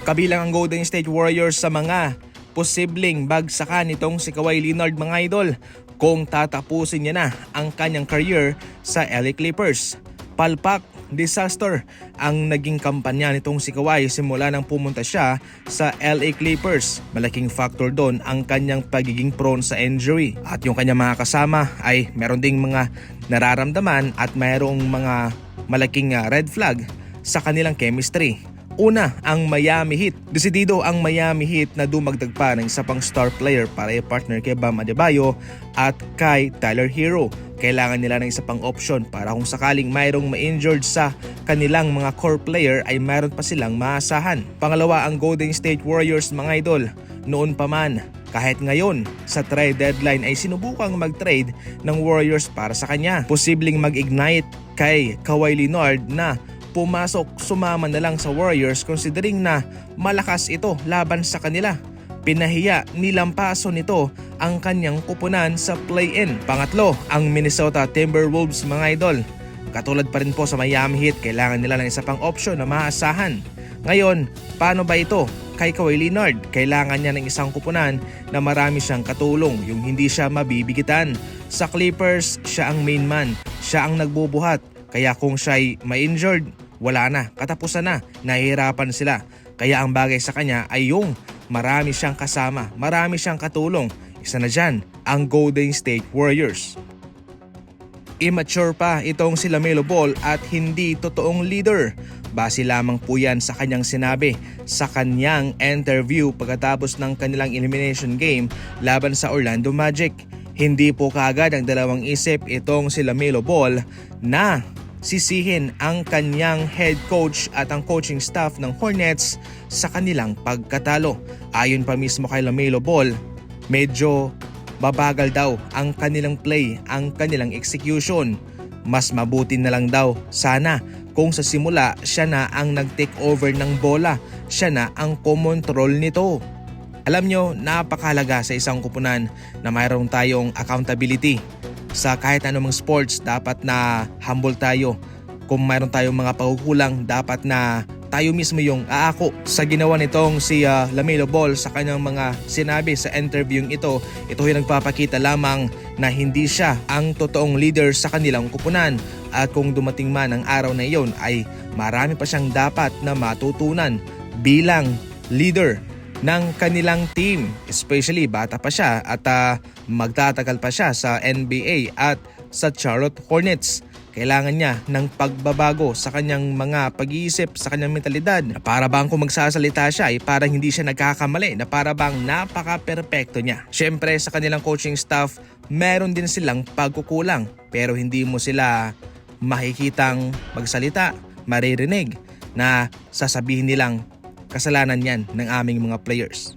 Kabilang ang Golden State Warriors sa mga posibleng bagsakan nitong si Kawhi Leonard mga idol kung tatapusin niya na ang kanyang career sa LA Clippers. Palpak, disaster ang naging kampanya nitong si Kawhi simula nang pumunta siya sa LA Clippers. Malaking factor doon ang kanyang pagiging prone sa injury. At yung kanyang mga kasama ay meron ding mga nararamdaman at mayroong mga malaking red flag sa kanilang chemistry. Una, ang Miami Heat. Desidido ang Miami Heat na dumagdag pa ng isa pang star player para i-partner kay Bam Adebayo at kay Tyler Hero. Kailangan nila ng isa pang option para kung sakaling mayroong ma-injured sa kanilang mga core player ay mayroon pa silang maasahan. Pangalawa, ang Golden State Warriors mga idol. Noon pa man, kahit ngayon sa trade deadline ay sinubukang mag-trade ng Warriors para sa kanya. Posibleng mag-ignite kay Kawhi Leonard na pumasok sumama na lang sa Warriors considering na malakas ito laban sa kanila. Pinahiya nilampaso nito ang kanyang kupunan sa play-in. Pangatlo, ang Minnesota Timberwolves mga idol. Katulad pa rin po sa Miami Heat, kailangan nila ng isa pang option na maasahan. Ngayon, paano ba ito? Kay Kawhi Leonard, kailangan niya ng isang kupunan na marami siyang katulong, yung hindi siya mabibigitan. Sa Clippers, siya ang main man, siya ang nagbubuhat. Kaya kung siya'y ma-injured, wala na, katapusan na, nahihirapan sila. Kaya ang bagay sa kanya ay yung marami siyang kasama, marami siyang katulong. Isa na dyan, ang Golden State Warriors. Immature pa itong si LaMelo Ball at hindi totoong leader. Base lamang po yan sa kanyang sinabi sa kanyang interview pagkatapos ng kanilang elimination game laban sa Orlando Magic. Hindi po kaagad ang dalawang isip itong si LaMelo Ball na sisihin ang kanyang head coach at ang coaching staff ng Hornets sa kanilang pagkatalo. Ayon pa mismo kay LaMelo Ball, medyo babagal daw ang kanilang play, ang kanilang execution. Mas mabuti na lang daw sana kung sa simula siya na ang nag-take over ng bola, siya na ang kumontrol nito. Alam nyo, napakahalaga sa isang kupunan na mayroon tayong accountability. Sa kahit anumang sports, dapat na humble tayo. Kung mayroon tayong mga pagkukulang, dapat na tayo mismo yung aako. Sa ginawa nitong si LaMelo Ball sa kanyang mga sinabi sa interviewing ito ay nagpapakita lamang na hindi siya ang totoong leader sa kanilang kupunan. At kung dumating man ang araw na iyon ay marami pa siyang dapat na matutunan bilang leader ng kanilang team, especially bata pa siya at magtatagal pa siya sa NBA at sa Charlotte Hornets. Kailangan niya ng pagbabago sa kanyang mga pag-iisip, sa kanyang mentalidad, na para bang kung magsasalita siya ay parang hindi siya nagkakamali, na para bang napaka-perpekto niya. Siyempre sa kanilang coaching staff, meron din silang pagkukulang pero hindi mo sila makikitang magsalita, maririnig na sasabihin nilang kasalanan yan ng aming mga players.